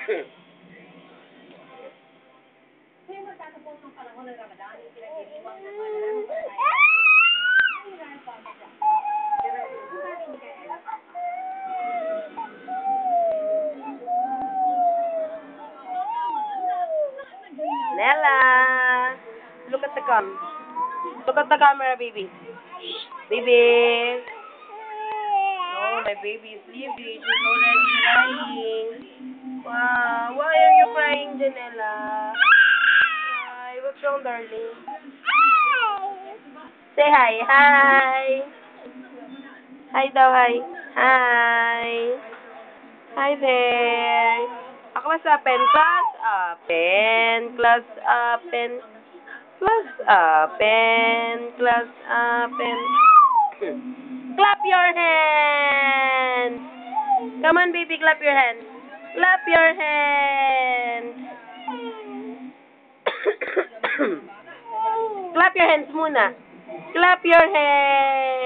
Nella, look at the Look at the camera, baby. Baby. Oh, my baby is sleepy. She's already crying. Wow. Why are you crying, Janella? Hi. What's wrong, darling? Say hi. Hi. Hi daw, hi. Hi. Hi there. Class open. Class open. Class open. Class open. Class open. Clap your hands. Come on, baby. Clap your hands. Clap your hands. Clap your hands muna. Clap your hands.